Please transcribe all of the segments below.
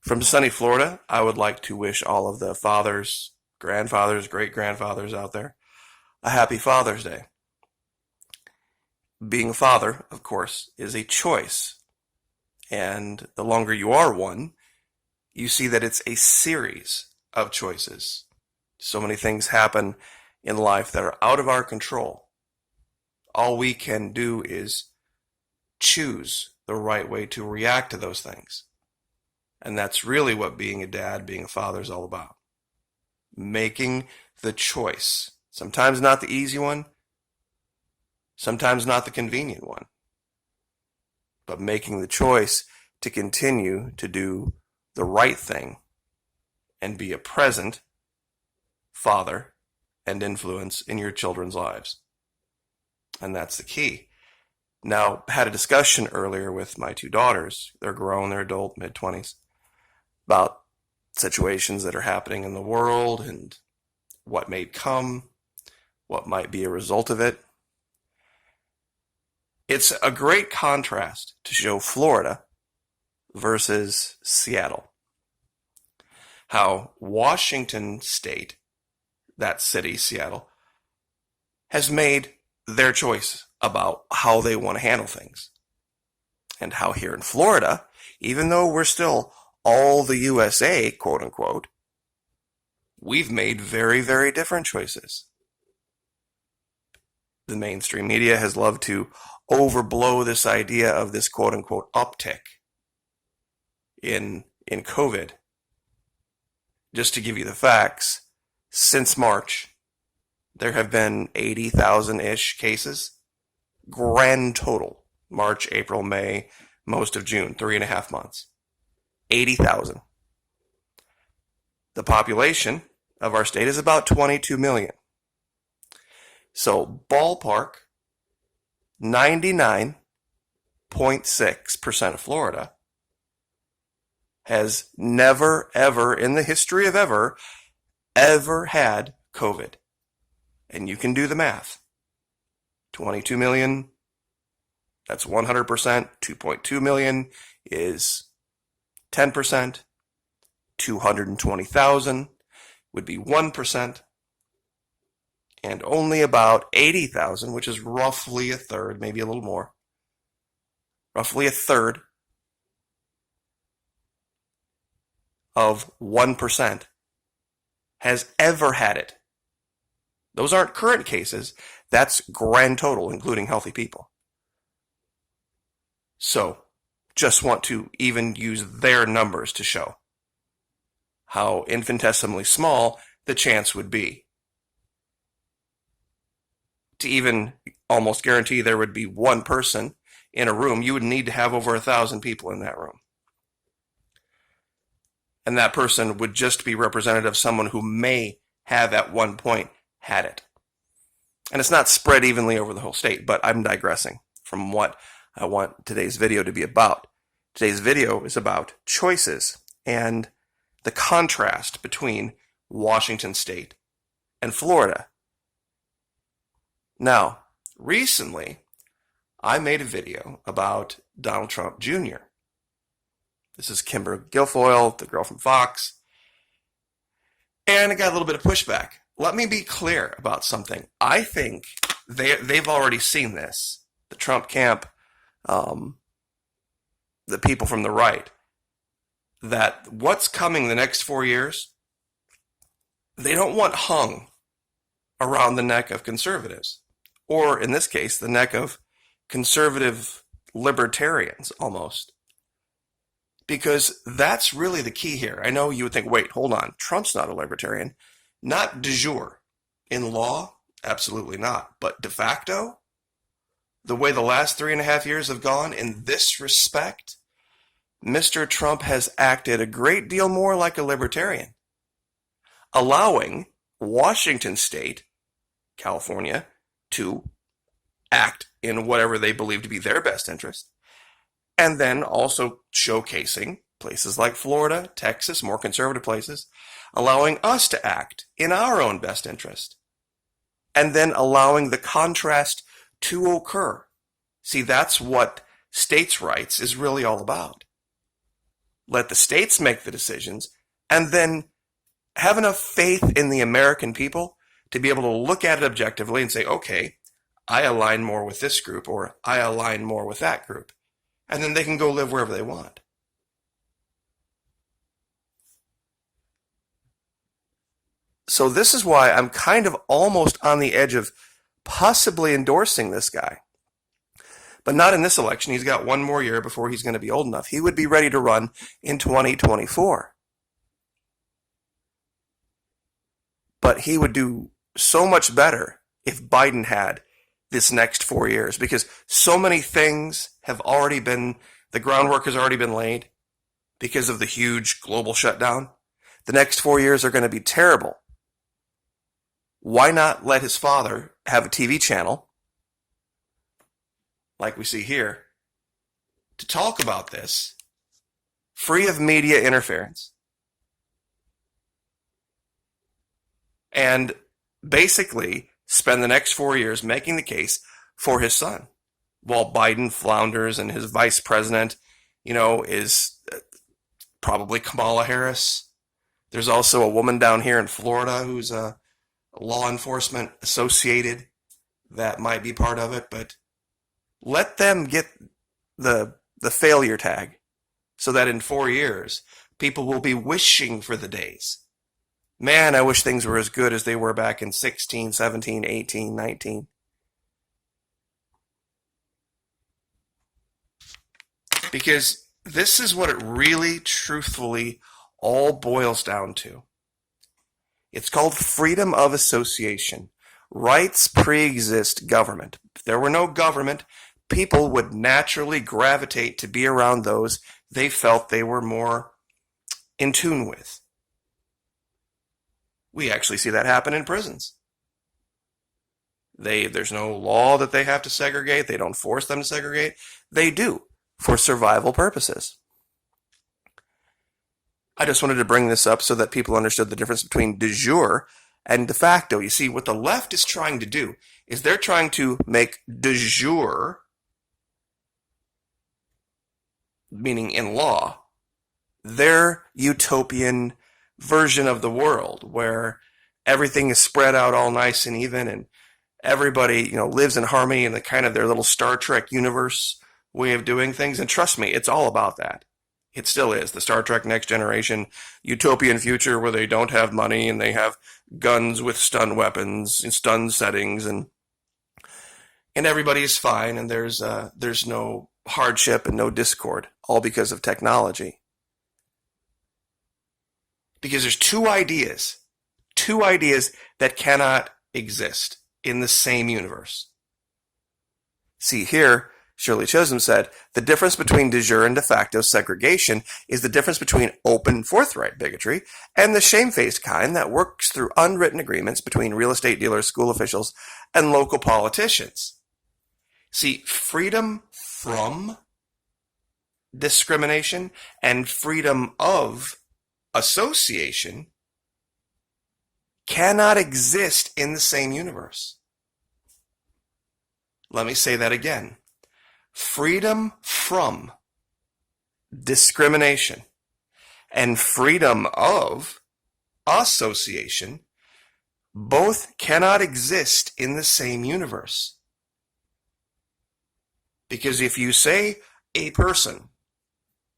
From sunny Florida, I would like to wish all of the fathers, grandfathers, great-grandfathers out there a happy Father's Day. Being a father, of course, is a choice. And the longer you are one, you see that it's a series of choices. So many things happen in life that are out of our control. All we can do is choose the right way to react to those things. And that's really what being a dad, being a father is all about. Making the choice. Sometimes not the easy one, sometimes not the convenient one, but making the choice to continue to do the right thing and be a present father and influence in your children's lives. And that's the key. Now, I had a discussion earlier with my two daughters. They're grown, they're adult, mid-20s, about situations that are happening in the world and what may come, what might be a result of it. It's a great contrast to show Florida versus Seattle. How Washington State, that city, Seattle, has made their choice about how they want to handle things. And how here in Florida, even though we're still all the USA, quote unquote, we've made very, very different choices. The mainstream media has loved to overblow this idea of this quote unquote uptick in COVID. Just to give you the facts, since March, there have been 80,000-ish cases. Grand total. March, April, May, most of June, 3.5 months. 80,000. The population of our state is about 22 million. So, ballpark, 99.6% of Florida has never, ever, in the history of ever had COVID. And you can do the math. 22 million, that's 100%. 2.2 million is 10%. 220,000 would be 1%. And only about 80,000, which is roughly a third, maybe a little more, roughly a third of 1% has ever had it. Those aren't current cases. That's grand total, including healthy people. So, just want to even use their numbers to show how infinitesimally small the chance would be. To even almost guarantee there would be one person in a room, you would need to have over 1,000 people in that room. And that person would just be representative of someone who may have at one point had it. And it's not spread evenly over the whole state, but I'm digressing from what I want today's video to be about. Today's video is about choices and the contrast between Washington State and Florida. Now, recently, I made a video about Donald Trump Jr. This is Kimber Guilfoyle, the girl from Fox. And I got a little bit of pushback. Let me be clear about something. I think they've already seen this. The Trump camp, the people from the right, that what's coming the next 4 years, they don't want hung around the neck of conservatives. Or, in this case, the neck of conservative libertarians, almost. Because that's really the key here. I know you would think, wait, hold on, Trump's not a libertarian. Not de jure. In law, absolutely not. But de facto, the way the last 3.5 years have gone in this respect, Mr. Trump has acted a great deal more like a libertarian, allowing Washington State, California, to act in whatever they believe to be their best interest, and then also showcasing places like Florida, Texas, more conservative places, allowing us to act in our own best interest, and then allowing the contrast to occur. See, that's what states' rights is really all about. let the states make the decisions, and then have enough faith in the American people to be able to look at it objectively and say, okay, I align more with this group, or I align more with that group. And then they can go live wherever they want. So this is why I'm kind of almost on the edge of possibly endorsing this guy. But not in this election. He's got one more year before he's going to be old enough. He would be ready to run in 2024. But he would do so much better if Biden had this next 4 years, because so many things have already been, the groundwork has already been laid because of the huge global shutdown. The next 4 years are going to be terrible. Why not let his father have a TV channel, like we see here, to talk about this, free of media interference, and basically spend the next 4 years making the case for his son, while Biden flounders and his vice president, is probably Kamala Harris. There's also a woman down here in Florida who's a law enforcement associated that might be part of it, but let them get the failure tag so that in 4 years people will be wishing for the days. Man, I wish things were as good as they were back in 16, 17, 18, 19. Because this is what it really, truthfully, all boils down to. It's called freedom of association. Rights pre-exist government. If there were no government, people would naturally gravitate to be around those they felt they were more in tune with. We actually see that happen in prisons. There's no law that they have to segregate. They don't force them to segregate. They do, for survival purposes. I just wanted to bring this up so that people understood the difference between de jure and de facto. You see, what the left is trying to do is they're trying to make de jure, meaning in law, their utopian version of the world where everything is spread out all nice and even and everybody, lives in harmony in the kind of their little Star Trek universe way of doing things. And trust me, it's all about that. It still is. The Star Trek Next Generation utopian future where they don't have money and they have guns with stun weapons and stun settings and everybody is fine and there's no hardship and no discord, all because of technology. Because there's two ideas that cannot exist in the same universe. See here, Shirley Chisholm said, the difference between de jure and de facto segregation is the difference between open, forthright bigotry and the shamefaced kind that works through unwritten agreements between real estate dealers, school officials, and local politicians. See, freedom from discrimination and freedom of association cannot exist in the same universe. Let me say that again. Freedom from discrimination and freedom of association both cannot exist in the same universe. Because if you say a person,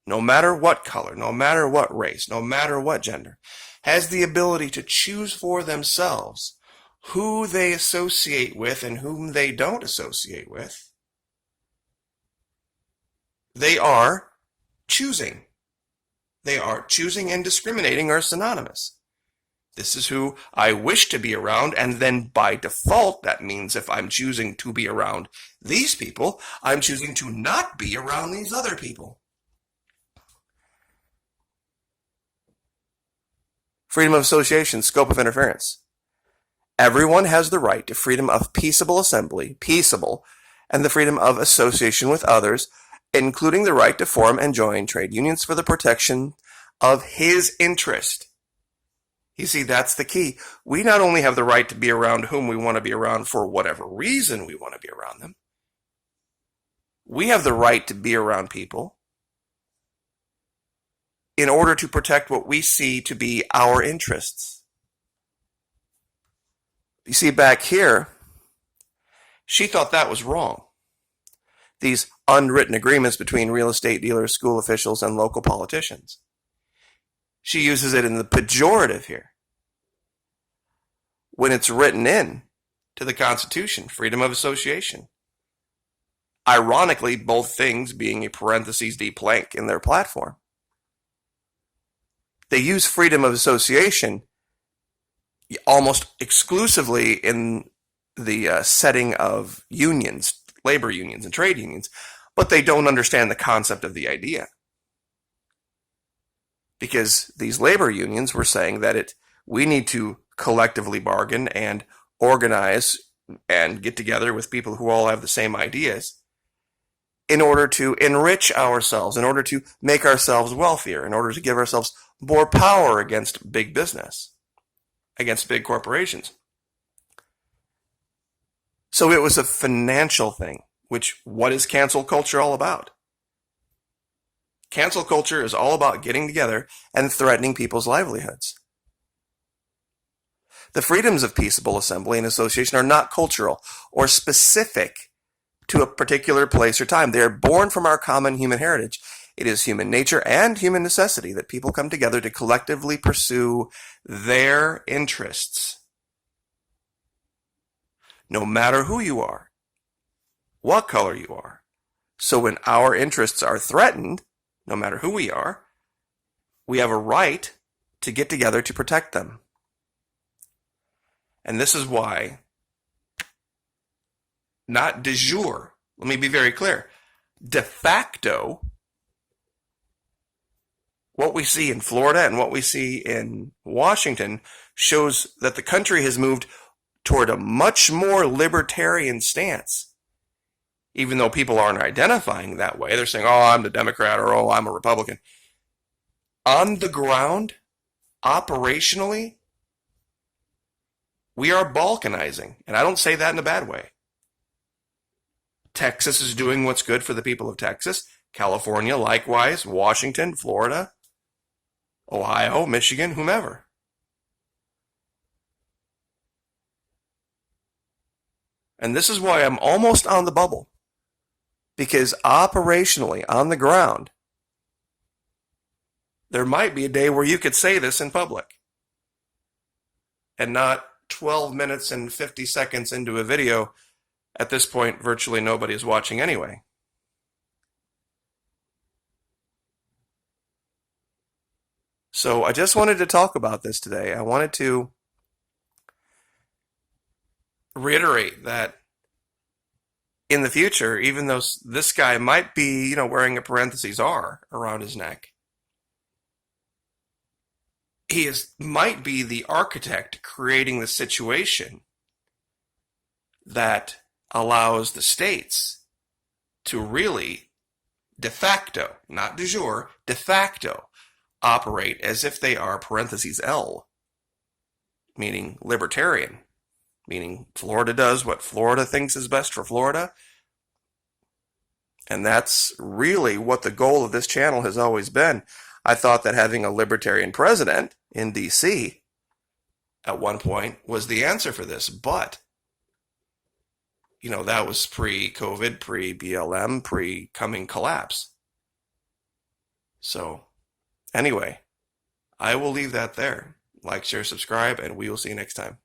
no matter what color, no matter what race, no matter what gender, has the ability to choose for themselves who they associate with and whom they don't associate with, they are choosing. They are choosing and discriminating are synonymous. This is who I wish to be around, and then by default, that means if I'm choosing to be around these people, I'm choosing to not be around these other people. Freedom of association, scope of interference. Everyone has the right to freedom of peaceable assembly, and the freedom of association with others, including the right to form and join trade unions for the protection of his interest. You see, that's the key. We not only have the right to be around whom we want to be around for whatever reason we want to be around them, we have the right to be around people in order to protect what we see to be our interests. You see, back here, she thought that was wrong. These unwritten agreements between real estate dealers, school officials, and local politicians. She uses it in the pejorative here, when it's written in to the Constitution, freedom of association. Ironically, both things being a parentheses D plank in their platform. They use freedom of association almost exclusively in the setting of unions, labor unions and trade unions, but they don't understand the concept of the idea. Because these labor unions were saying that we need to collectively bargain and organize and get together with people who all have the same ideas in order to enrich ourselves, in order to make ourselves wealthier, in order to give ourselves more power against big business, against big corporations. So it was a financial thing, which what is cancel culture all about? Cancel culture is all about getting together and threatening people's livelihoods. The freedoms of peaceable assembly and association are not cultural or specific to a particular place or time. They are born from our common human heritage. It is human nature and human necessity that people come together to collectively pursue their interests. No matter who you are, what color you are. So when our interests are threatened, no matter who we are, we have a right to get together to protect them. And this is why, not de jure, let me be very clear, de facto, what we see in Florida and what we see in Washington shows that the country has moved toward a much more libertarian stance. Even though people aren't identifying that way, they're saying, oh, I'm the Democrat, or oh, I'm a Republican. On the ground, operationally, we are balkanizing, and I don't say that in a bad way. Texas is doing what's good for the people of Texas. California, likewise. Washington, Florida, Ohio, Michigan, whomever. And this is why I'm almost on the bubble. Because operationally, on the ground, there might be a day where you could say this in public. And not 12 minutes and 50 seconds into a video. At this point, virtually nobody is watching anyway. So I just wanted to talk about this today. I wanted to reiterate that in the future, even though this guy might be, wearing a parentheses R around his neck, he might be the architect creating the situation that allows the states to really de facto, not de jure, de facto operate as if they are parentheses L, meaning libertarian, meaning Florida does what Florida thinks is best for Florida. And that's really what the goal of this channel has always been. I thought that having a libertarian president in D.C. at one point was the answer for this, but that was pre-COVID, pre-BLM, pre-coming collapse. So, anyway, I will leave that there. Like, share, subscribe, and we will see you next time.